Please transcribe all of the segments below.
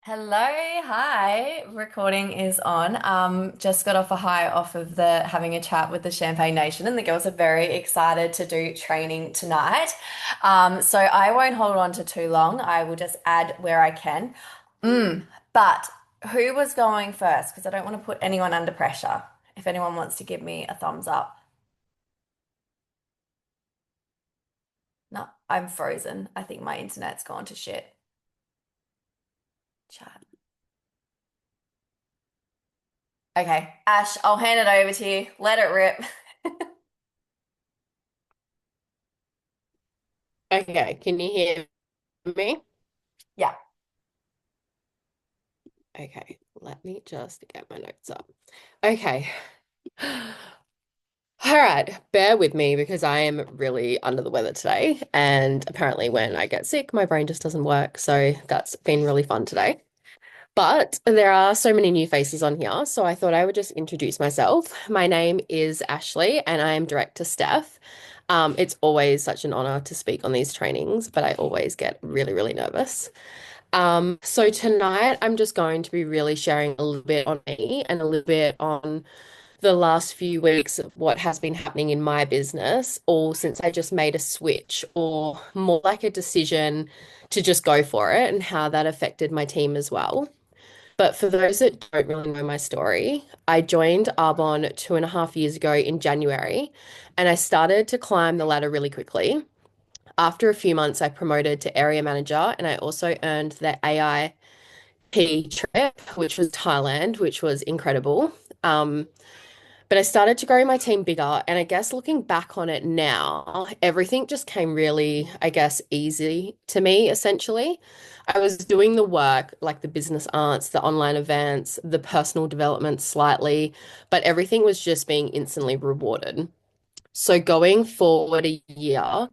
Hello, hi. Recording is on. Just got off a high off of the having a chat with the Champagne Nation, and the girls are very excited to do training tonight. So I won't hold on to too long. I will just add where I can. But who was going first? Because I don't want to put anyone under pressure. If anyone wants to give me a thumbs up. No, I'm frozen. I think my internet's gone to shit. Chat. Okay, Ash, I'll hand it over to you. Let it rip. Okay, can you hear me? Yeah. Okay, let me just get my notes up. Okay. All right, bear with me because I am really under the weather today. And apparently, when I get sick, my brain just doesn't work. So that's been really fun today. But there are so many new faces on here. So I thought I would just introduce myself. My name is Ashley, and I am Director Steph. It's always such an honor to speak on these trainings, but I always get really, really nervous. So tonight I'm just going to be really sharing a little bit on me and a little bit on the last few weeks of what has been happening in my business, all since I just made a switch, or more like a decision to just go for it and how that affected my team as well. But for those that don't really know my story, I joined Arbonne 2.5 years ago in January, and I started to climb the ladder really quickly. After a few months, I promoted to area manager and I also earned the AIP trip, which was Thailand, which was incredible. Um, but I started to grow my team bigger. And I guess looking back on it now, everything just came really, I guess, easy to me, essentially. I was doing the work, like the business arts, the online events, the personal development slightly, but everything was just being instantly rewarded. So going forward a year,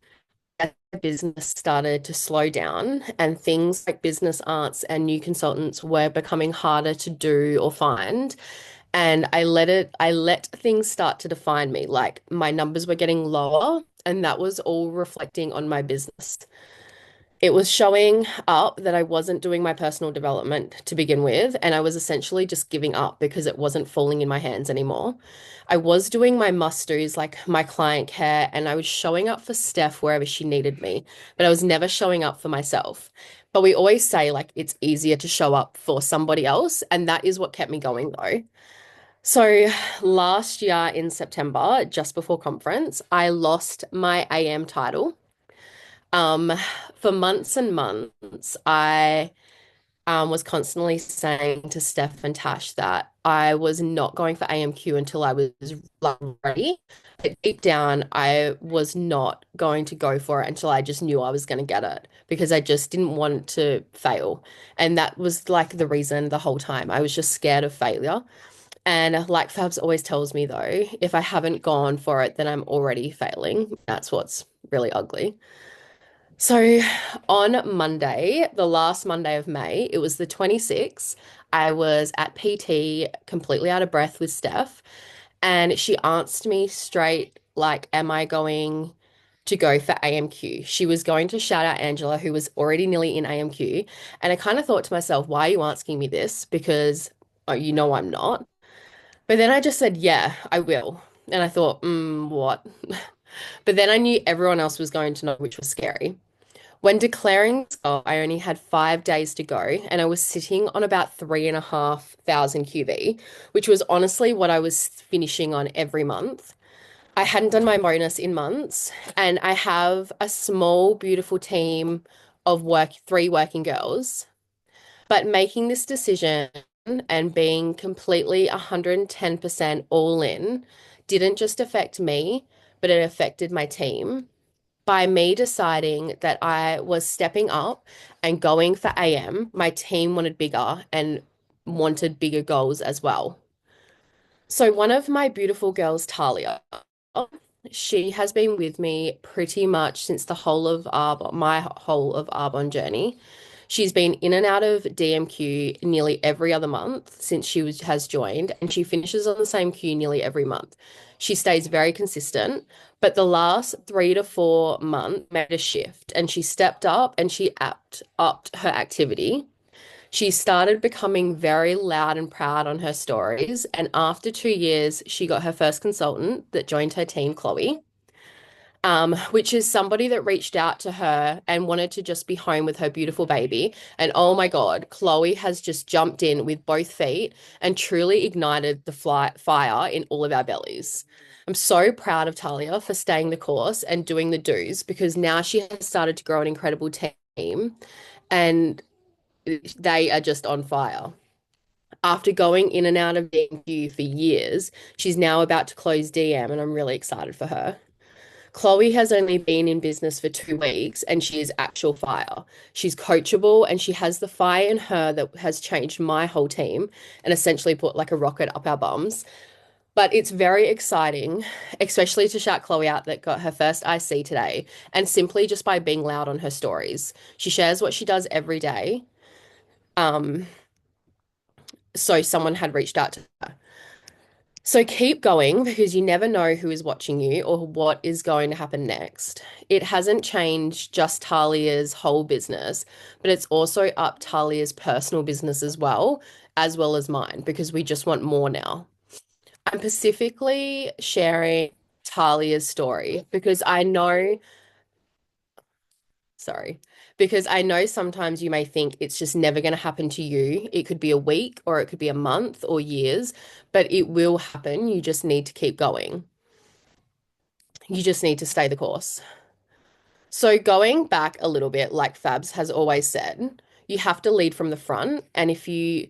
as the business started to slow down and things like business arts and new consultants were becoming harder to do or find. And I let things start to define me. Like my numbers were getting lower, and that was all reflecting on my business. It was showing up that I wasn't doing my personal development to begin with, and I was essentially just giving up because it wasn't falling in my hands anymore. I was doing my must-dos, like my client care, and I was showing up for Steph wherever she needed me, but I was never showing up for myself. But we always say, like, it's easier to show up for somebody else, and that is what kept me going, though. So last year in September, just before conference, I lost my AM title. Um, for months and months, I was constantly saying to Steph and Tash that I was not going for AMQ until I was like ready. But deep down, I was not going to go for it until I just knew I was going to get it because I just didn't want to fail. And that was like the reason the whole time. I was just scared of failure. And like Fabs always tells me though, if I haven't gone for it, then I'm already failing. That's what's really ugly. So on Monday, the last Monday of May, it was the 26th. I was at PT, completely out of breath with Steph, and she asked me straight, like, am I going to go for AMQ? She was going to shout out Angela, who was already nearly in AMQ. And I kind of thought to myself, why are you asking me this? Because oh, you know I'm not. But then I just said, yeah, I will. And I thought, what? But then I knew everyone else was going to know, which was scary. When declaring this goal, I only had 5 days to go, and I was sitting on about 3,500 QV, which was honestly what I was finishing on every month. I hadn't done my bonus in months, and I have a small, beautiful team of three working girls. But making this decision and being completely 110% all in didn't just affect me, but it affected my team by me deciding that I was stepping up and going for AM, my team wanted bigger and wanted bigger goals as well. So one of my beautiful girls, Talia, she has been with me pretty much since the whole of my whole of Arbonne journey. She's been in and out of DMQ nearly every other month since has joined, and she finishes on the same queue nearly every month. She stays very consistent, but the last 3 to 4 months made a shift, and she stepped up and she upped her activity. She started becoming very loud and proud on her stories. And after 2 years, she got her first consultant that joined her team, Chloe, which is somebody that reached out to her and wanted to just be home with her beautiful baby. And oh my God, Chloe has just jumped in with both feet and truly ignited the fire in all of our bellies. I'm so proud of Talia for staying the course and doing the do's because now she has started to grow an incredible team and they are just on fire. After going in and out of DMQ for years, she's now about to close DM, and I'm really excited for her. Chloe has only been in business for 2 weeks and she is actual fire. She's coachable and she has the fire in her that has changed my whole team and essentially put like a rocket up our bums. But it's very exciting, especially to shout Chloe out that got her first IC today and simply just by being loud on her stories. She shares what she does every day. Um, so someone had reached out to her. So keep going because you never know who is watching you or what is going to happen next. It hasn't changed just Talia's whole business, but it's also up Talia's personal business as well as mine, because we just want more now. I'm specifically sharing Talia's story because I know, sorry, because I know sometimes you may think it's just never going to happen to you. It could be a week or it could be a month or years, but it will happen. You just need to keep going. You just need to stay the course. So, going back a little bit, like Fabs has always said, you have to lead from the front. And if you,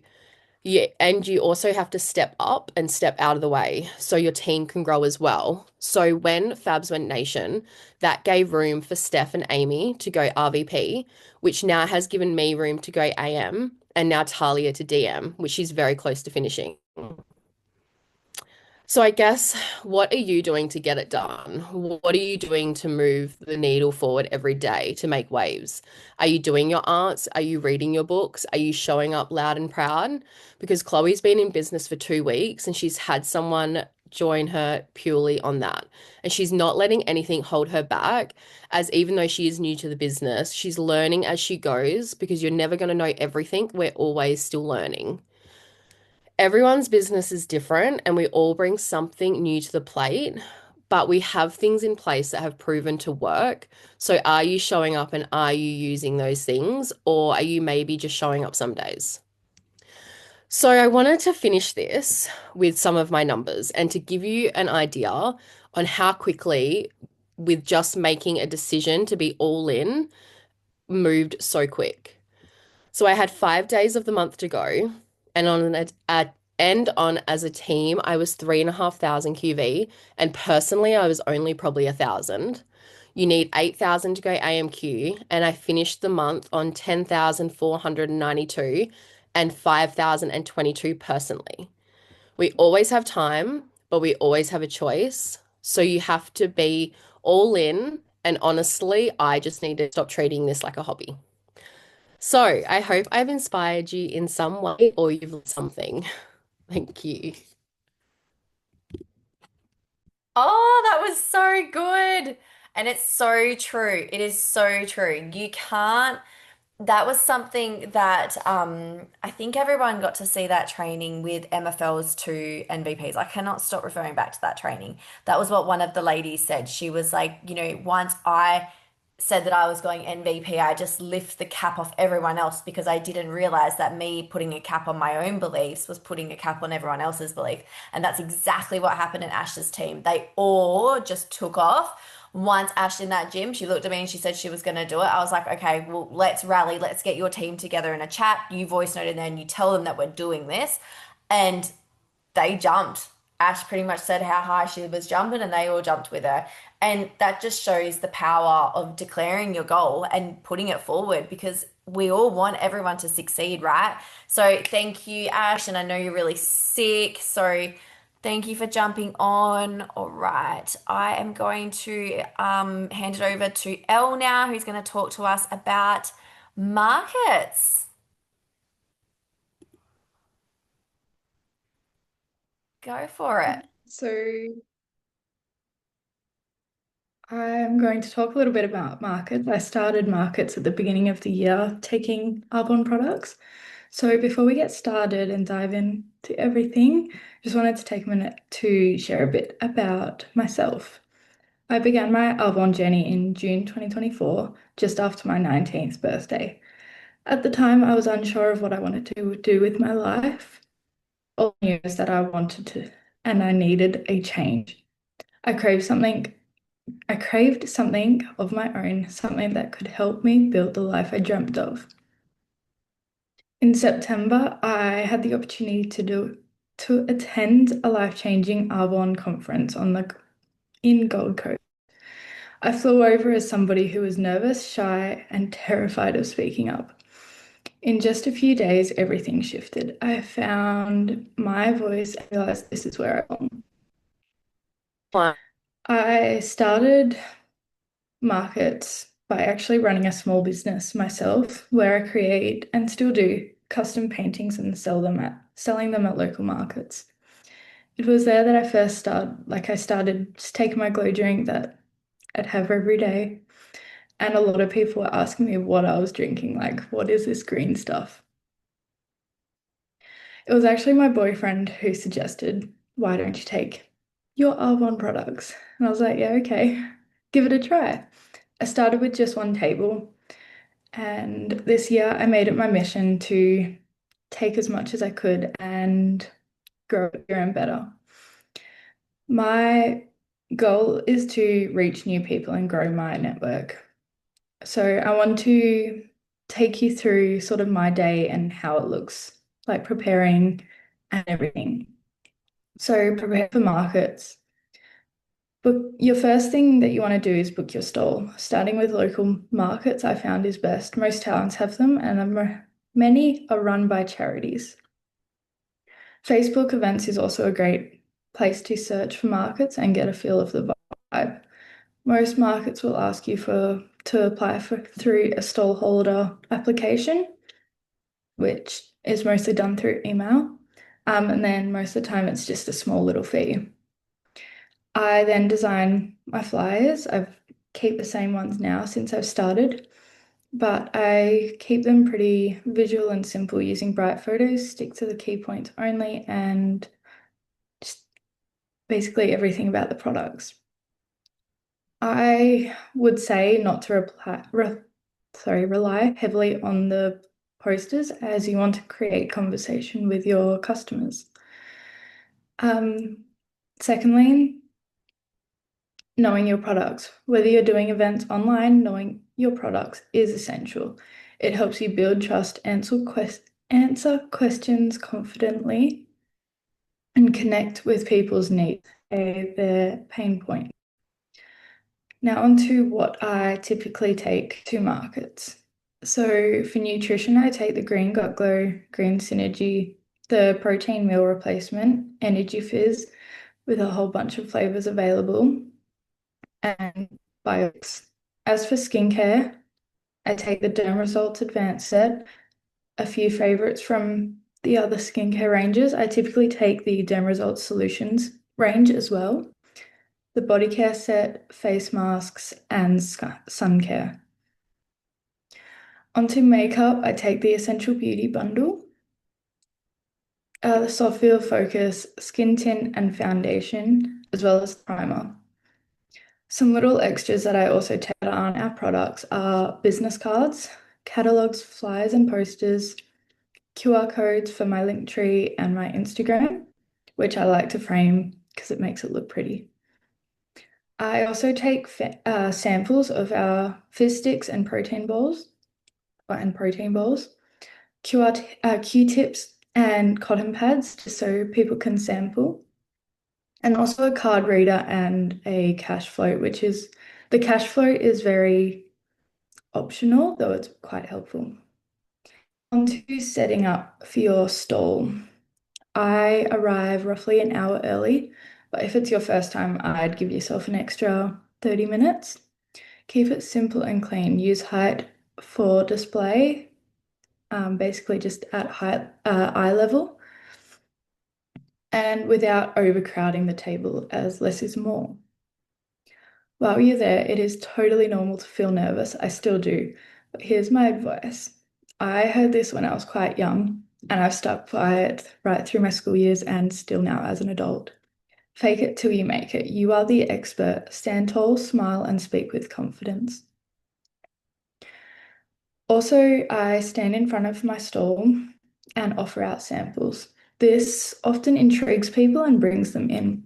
yeah, and you also have to step up and step out of the way so your team can grow as well. So, when Fabs went nation, that gave room for Steph and Amy to go RVP, which now has given me room to go AM and now Talia to DM, which she's very close to finishing. So I guess what are you doing to get it done? What are you doing to move the needle forward every day to make waves? Are you doing your arts? Are you reading your books? Are you showing up loud and proud? Because Chloe's been in business for 2 weeks and she's had someone join her purely on that. And she's not letting anything hold her back, as even though she is new to the business, she's learning as she goes because you're never going to know everything. We're always still learning. Everyone's business is different and we all bring something new to the plate, but we have things in place that have proven to work. So are you showing up and are you using those things, or are you maybe just showing up some days? So I wanted to finish this with some of my numbers and to give you an idea on how quickly, with just making a decision to be all in, moved so quick. So I had 5 days of the month to go, and on as a team, I was 3,500 QV, and personally, I was only probably 1,000. You need 8,000 to go AMQ, and I finished the month on 10,492 and 5,022 personally. We always have time, but we always have a choice. So you have to be all in. And honestly, I just need to stop treating this like a hobby. So I hope I've inspired you in some way or you've learned something. Thank you. Oh, that was so good. And it's so true. It is so true. You can't that was something that I think everyone got to see that training with MFLs to NVPs. I cannot stop referring back to that training. That was what one of the ladies said. She was like, once I said that I was going NVP, I just lift the cap off everyone else because I didn't realize that me putting a cap on my own beliefs was putting a cap on everyone else's belief. And that's exactly what happened in Ash's team. They all just took off. Once Ash in that gym, she looked at me and she said she was going to do it. I was like, okay, well, let's rally. Let's get your team together in a chat. You voice note and then you tell them that we're doing this. And they jumped. Ash pretty much said how high she was jumping, and they all jumped with her. And that just shows the power of declaring your goal and putting it forward because we all want everyone to succeed, right? So thank you, Ash. And I know you're really sick. So thank you for jumping on. All right. I am going to hand it over to Elle now, who's going to talk to us about markets. Go for it. So I'm going to talk a little bit about markets. I started markets at the beginning of the year taking Arbonne products. So before we get started and dive into everything, just wanted to take a minute to share a bit about myself. I began my Arbonne journey in June 2024, just after my 19th birthday. At the time, I was unsure of what I wanted to do with my life. All I knew is that I wanted to, and I needed a change. I craved something, I craved something of my own, something that could help me build the life I dreamt of. In September, I had the opportunity to attend a life-changing Arbonne conference in Gold Coast. I flew over as somebody who was nervous, shy, and terrified of speaking up. In just a few days, everything shifted. I found my voice and realized this is where I belong. Wow. I started markets by actually running a small business myself where I create and still do custom paintings and selling them at local markets. It was there that I started just taking my glow drink that I'd have every day. And a lot of people were asking me what I was drinking, like, what is this green stuff? It was actually my boyfriend who suggested, why don't you take your Arbonne products? And I was like, yeah, okay, give it a try. I started with just one table, and this year I made it my mission to take as much as I could and grow it bigger and better. My goal is to reach new people and grow my network. So I want to take you through sort of my day and how it looks like preparing and everything. So prepare for markets. Book your first thing that you want to do is book your stall. Starting with local markets, I found is best. Most towns have them, and many are run by charities. Facebook events is also a great place to search for markets and get a feel of the vibe. Most markets will ask you to apply for through a stall holder application, which is mostly done through email. And then most of the time it's just a small little fee. I then design my flyers. I keep the same ones now since I've started, but I keep them pretty visual and simple using bright photos, stick to the key points only, and just basically everything about the products. I would say not to rely heavily on the posters as you want to create conversation with your customers. Um, Secondly, knowing your products. Whether you're doing events online, knowing your products is essential. It helps you build trust, answer questions confidently, and connect with people's needs, their pain point. Now, on to what I typically take to markets. So, for nutrition, I take the Green Gut Glow, Green Synergy, the protein meal replacement, Energy Fizz, with a whole bunch of flavors available, and Biox. As for skincare, I take the Derm Results Advanced Set, a few favorites from the other skincare ranges. I typically take the Derm Results Solutions range as well, the body care set, face masks, and sun care. Onto makeup, I take the Essential Beauty Bundle, the Soft Feel Focus, Skin Tint, and Foundation, as well as primer. Some little extras that I also take that aren't our products are business cards, catalogs, flyers, and posters, QR codes for my Linktree and my Instagram, which I like to frame because it makes it look pretty. I also take samples of our fizz sticks and protein balls, Q-tips and cotton pads, just so people can sample, and also a card reader and a cash float, the cash float is very optional, though it's quite helpful. On to setting up for your stall. I arrive roughly an hour early, but if it's your first time, I'd give yourself an extra 30 minutes. Keep it simple and clean. Use height for display, basically just at eye level, and without overcrowding the table, as less is more. While you're there, it is totally normal to feel nervous. I still do. But here's my advice. I heard this when I was quite young, and I've stuck by it right through my school years and still now as an adult. Fake it till you make it. You are the expert. Stand tall, smile, and speak with confidence. Also, I stand in front of my stall and offer out samples. This often intrigues people and brings them in.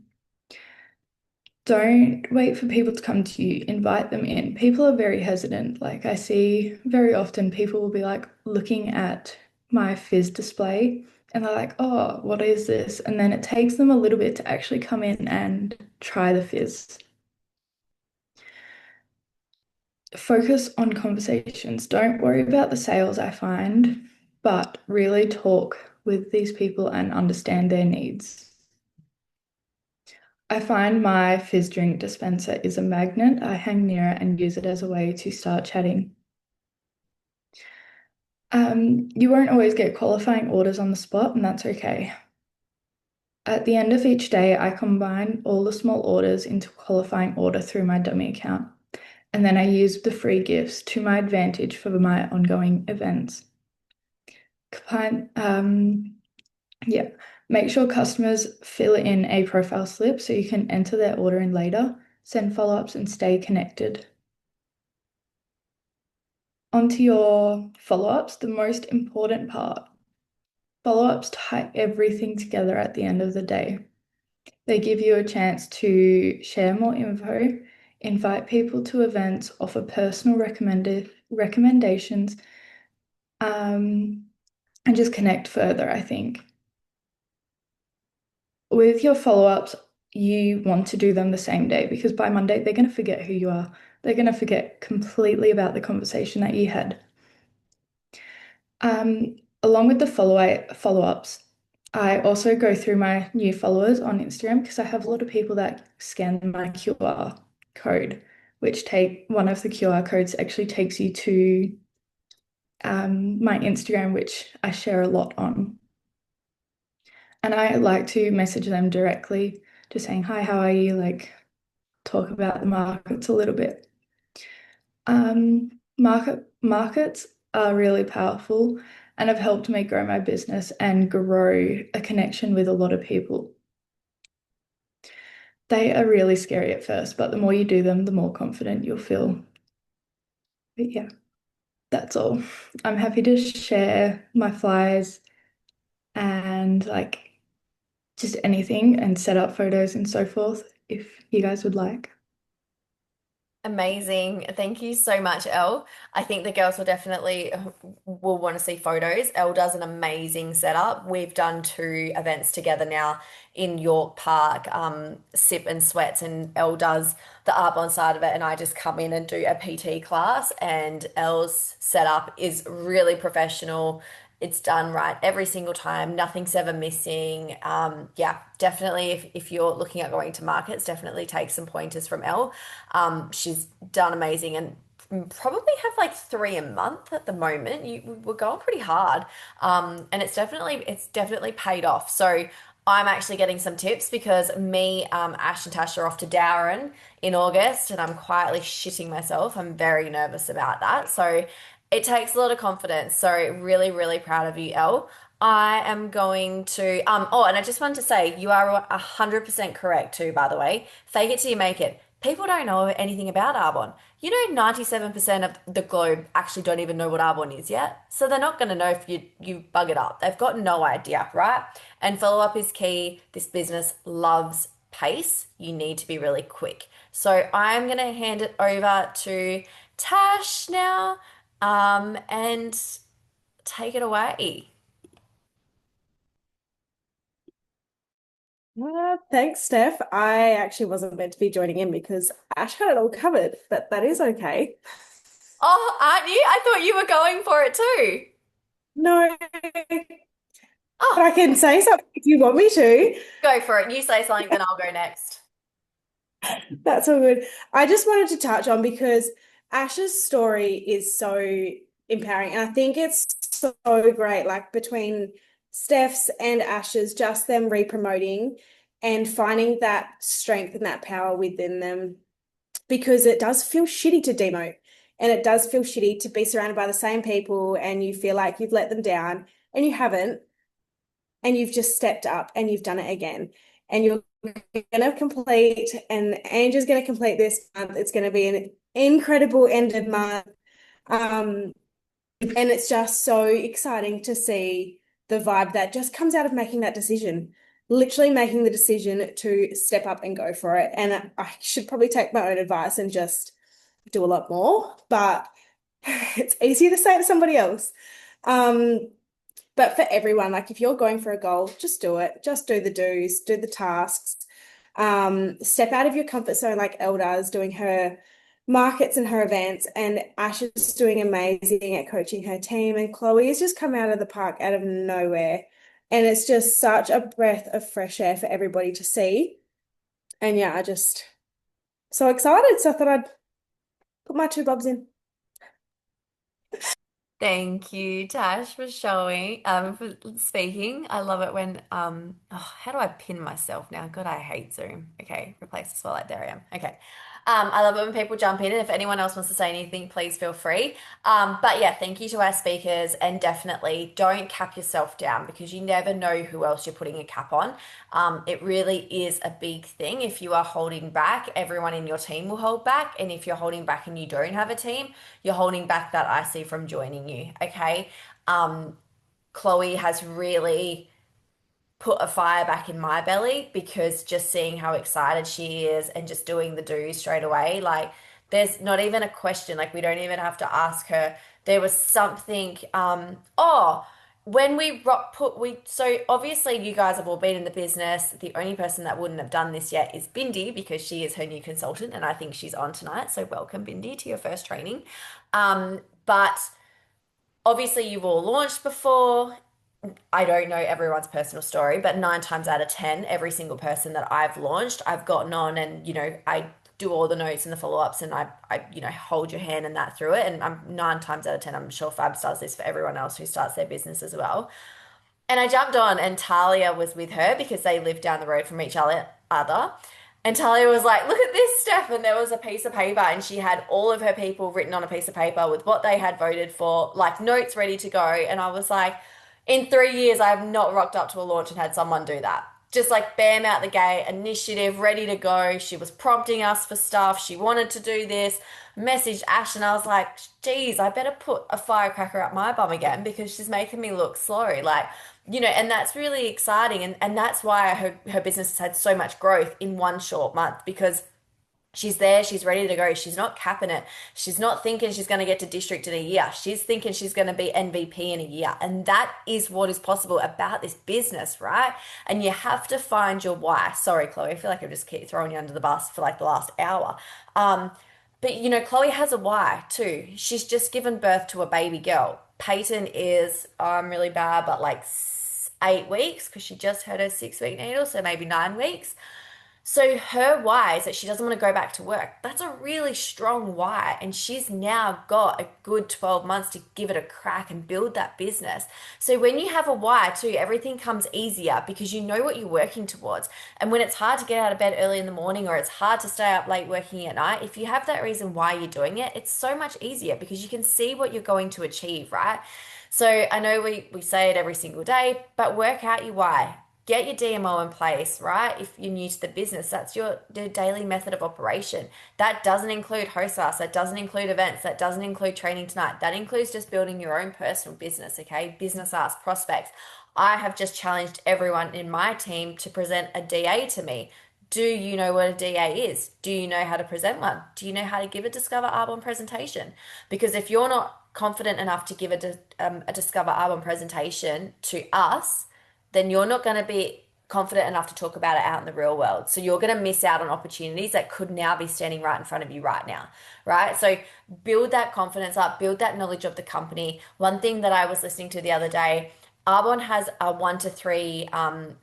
Don't wait for people to come to you, invite them in. People are very hesitant. Like I see very often people will be like looking at my fizz display and they're like, oh, what is this? And then it takes them a little bit to actually come in and try the fizz. Focus on conversations. Don't worry about the sales, I find, but really talk with these people and understand their needs. I find my fizz drink dispenser is a magnet. I hang near it and use it as a way to start chatting. You won't always get qualifying orders on the spot, and that's okay. At the end of each day, I combine all the small orders into a qualifying order through my dummy account, and then I use the free gifts to my advantage for my ongoing events. Um, yeah, make sure customers fill in a profile slip so you can enter their order in later, send follow-ups, and stay connected. Onto your follow-ups, the most important part. Follow-ups tie everything together at the end of the day. They give you a chance to share more info, invite people to events, offer personal recommendations, and just connect further, I think. With your follow-ups, you want to do them the same day because by Monday, they're going to forget who you are. They're going to forget completely about the conversation that you had. Along with the follow-ups, I also go through my new followers on Instagram because I have a lot of people that scan my QR code, which take one of the QR codes actually takes you to my Instagram, which I share a lot on. And I like to message them directly, just saying, hi, how are you? Like, talk about the markets a little bit. Markets are really powerful and have helped me grow my business and grow a connection with a lot of people. They are really scary at first, but the more you do them, the more confident you'll feel. But yeah, that's all. I'm happy to share my flyers and like just anything and set up photos and so forth if you guys would like. Amazing. Thank you so much, Elle. I think the girls will definitely will want to see photos. Elle does an amazing setup. We've done two events together now in York Park, Sip and Sweats, and Elle does the art bond side of it, and I just come in and do a PT class. And Elle's setup is really professional. It's done right every single time. Nothing's ever missing. Yeah, definitely. If you're looking at going to markets, definitely take some pointers from Elle. She's done amazing and probably have like three a month at the moment. We're going pretty hard, and it's definitely paid off. So I'm actually getting some tips because me, Ash and Tash are off to Darren in August, and I'm quietly shitting myself. I'm very nervous about that. So it takes a lot of confidence. So really, really proud of you, Elle. I am going to oh, and I just wanted to say you are 100% correct too, by the way. Fake it till you make it. People don't know anything about Arbonne. You know, 97% of the globe actually don't even know what Arbonne is yet. So they're not going to know if you bug it up. They've got no idea, right? And follow up is key. This business loves pace. You need to be really quick. So I'm going to hand it over to Tash now, and take it away. Thanks, Steph. I actually wasn't meant to be joining in because Ash had it all covered, but that is okay. Oh, aren't you? I thought you were going for it too. No, but I Oh, can say something if you want me to. go for it. You say something, then I'll go next. That's all good. I just wanted to touch on because Ash's story is so empowering, and I think it's so great, like between Steph's and Ash's, just them re-promoting and finding that strength and that power within them because it does feel shitty to demote. And it does feel shitty to be surrounded by the same people and you feel like you've let them down and you haven't, and you've just stepped up and you've done it again. And you're going to complete, and Angie's going to complete this month. It's going to be an incredible end of month. Um, and it's just so exciting to see the vibe that just comes out of making that decision, literally making the decision to step up and go for it. And I should probably take my own advice and just do a lot more, but it's easier to say to somebody else. Um, but for everyone, like if you're going for a goal, just do it. Just do the do's, do the tasks. Step out of your comfort zone like Elle does, doing her markets and her events. And Ash is doing amazing at coaching her team. And Chloe has just come out of the park out of nowhere. And it's just such a breath of fresh air for everybody to see. And yeah, I just so excited. So I thought I'd put my two bobs in. Thank you, Tash, for for speaking. I love it when oh, how do I pin myself now? God, I hate Zoom. Okay, replace the spotlight. There I am. Okay. I love it when people jump in, and if anyone else wants to say anything, please feel free. But yeah, thank you to our speakers, and definitely don't cap yourself down because you never know who else you're putting a cap on. It really is a big thing. If you are holding back, everyone in your team will hold back, and if you're holding back and you don't have a team, you're holding back that IC from joining you. Okay. Chloe has really put a fire back in my belly because just seeing how excited she is and just doing the do straight away, like there's not even a question, like we don't even have to ask her. There was something, when we put we so obviously you guys have all been in the business. The only person that wouldn't have done this yet is Bindi because she is her new consultant and I think she's on tonight. So welcome Bindi to your first training. But obviously you've all launched before. I don't know everyone's personal story, but 9 times out of 10, every single person that I've launched, I've gotten on and, I do all the notes and the follow-ups and I hold your hand and that through it. And I'm 9 times out of 10, I'm sure Fabs does this for everyone else who starts their business as well. And I jumped on and Talia was with her because they live down the road from each other. And Talia was like, look at this, Steph. And there was a piece of paper and she had all of her people written on a piece of paper with what they had voted for, like notes ready to go. And I was like, in 3 years, I have not rocked up to a launch and had someone do that. Just like bam out the gate, initiative, ready to go. She was prompting us for stuff. She wanted to do this. Messaged Ash and I was like, geez, I better put a firecracker up my bum again because she's making me look slow. Like, and that's really exciting. And that's why her business has had so much growth in one short month because she's there, she's ready to go. She's not capping it. She's not thinking she's going to get to district in a year. She's thinking she's going to be MVP in a year. And that is what is possible about this business, right? And you have to find your why. Sorry, Chloe, I feel like I've just keep throwing you under the bus for like the last hour. But Chloe has a why too. She's just given birth to a baby girl. Peyton is, I'm really bad, but like 8 weeks because she just had her 6-week needle, so maybe 9 weeks. So her why is that she doesn't want to go back to work. That's a really strong why. And she's now got a good 12 months to give it a crack and build that business. So when you have a why too, everything comes easier because you know what you're working towards. And when it's hard to get out of bed early in the morning or it's hard to stay up late working at night, if you have that reason why you're doing it, it's so much easier because you can see what you're going to achieve, right? So I know we say it every single day, but work out your why. Get your DMO in place, right? If you're new to the business, that's your daily method of operation. That doesn't include host us, that doesn't include events, that doesn't include training tonight. That includes just building your own personal business, okay? Business ask prospects. I have just challenged everyone in my team to present a DA to me. Do you know what a DA is? Do you know how to present one? Do you know how to give a Discover Arbonne presentation? Because if you're not confident enough to give a Discover Arbonne presentation to us, then you're not going to be confident enough to talk about it out in the real world. So you're going to miss out on opportunities that could now be standing right in front of you right now, right? So build that confidence up, build that knowledge of the company. One thing that I was listening to the other day, Arbonne has a 1 to 3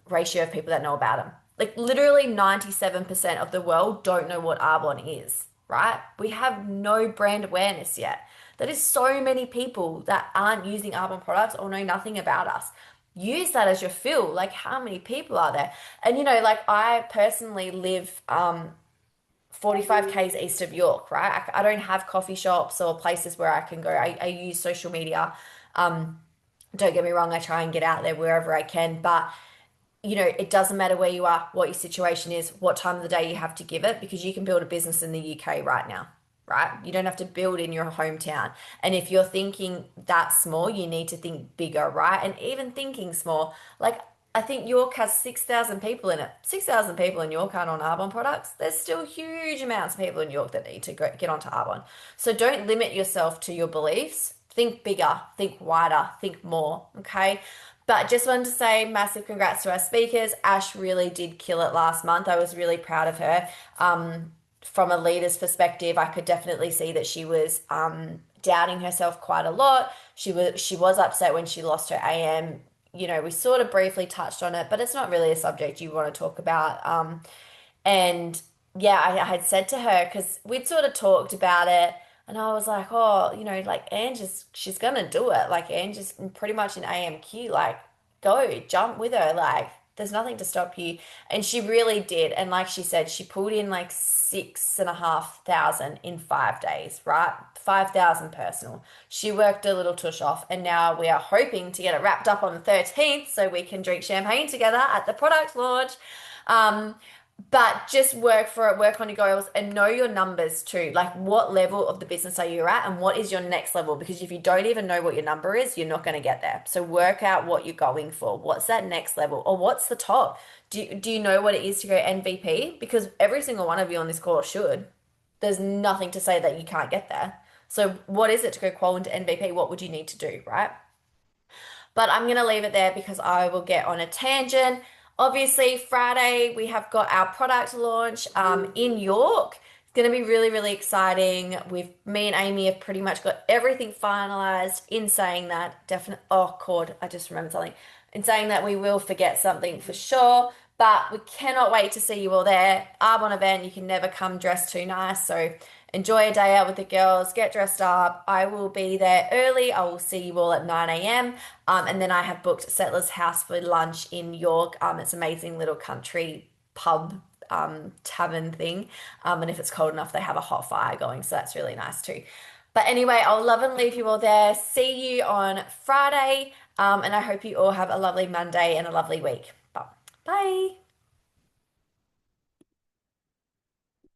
ratio of people that know about them. Like literally 97% of the world don't know what Arbonne is, right? We have no brand awareness yet. That is so many people that aren't using Arbonne products or know nothing about us. Use that as your fill. Like how many people are there? And like I personally live 45 k's east of York, right? I don't have coffee shops or places where I can go. I use social media. Um, don't get me wrong, I try and get out there wherever I can, but it doesn't matter where you are, what your situation is, what time of the day you have to give it, because you can build a business in the UK right now, right? You don't have to build in your hometown. And if you're thinking that small, you need to think bigger, right? And even thinking small, like I think York has 6,000 people in it. 6,000 people in York aren't on Arbonne products. There's still huge amounts of people in York that need to get onto Arbonne. So don't limit yourself to your beliefs. Think bigger, think wider, think more, okay? But just wanted to say massive congrats to our speakers. Ash really did kill it last month. I was really proud of her. From a leader's perspective, I could definitely see that she was doubting herself quite a lot. She was upset when she lost her AM. We sort of briefly touched on it, but it's not really a subject you want to talk about. And yeah, I had said to her, because we'd sort of talked about it, and I was like, oh, like Anne she's gonna do it. Like Anne just pretty much in AMQ, like go jump with her. Like there's nothing to stop you. And she really did. And like she said, she pulled in like 6,500 in 5 days, right? 5,000 personal. She worked a little tush off, and now we are hoping to get it wrapped up on the 13th so we can drink champagne together at the product launch. Um, but just work for it, work on your goals, and know your numbers too. Like, what level of the business are you at, and what is your next level? Because if you don't even know what your number is, you're not going to get there. So, work out what you're going for. What's that next level, or what's the top? Do you know what it is to go MVP? Because every single one of you on this call should. There's nothing to say that you can't get there. So, what is it to go qual into MVP? What would you need to do, right? But I'm going to leave it there because I will get on a tangent. Obviously, Friday we have got our product launch in York. It's going to be really, really exciting. Me and Amy have pretty much got everything finalized. In saying that, definitely, oh, Cord, I just remembered something. In saying that, we will forget something for sure. But we cannot wait to see you all there. Arbonne event, you can never come dressed too nice. So enjoy a day out with the girls, get dressed up. I will be there early. I will see you all at 9 a.m. And then I have booked Settler's House for lunch in York. It's an amazing little country pub tavern thing. And if it's cold enough, they have a hot fire going. So that's really nice too. But anyway, I'll love and leave you all there. See you on Friday. And I hope you all have a lovely Monday and a lovely week. Bye.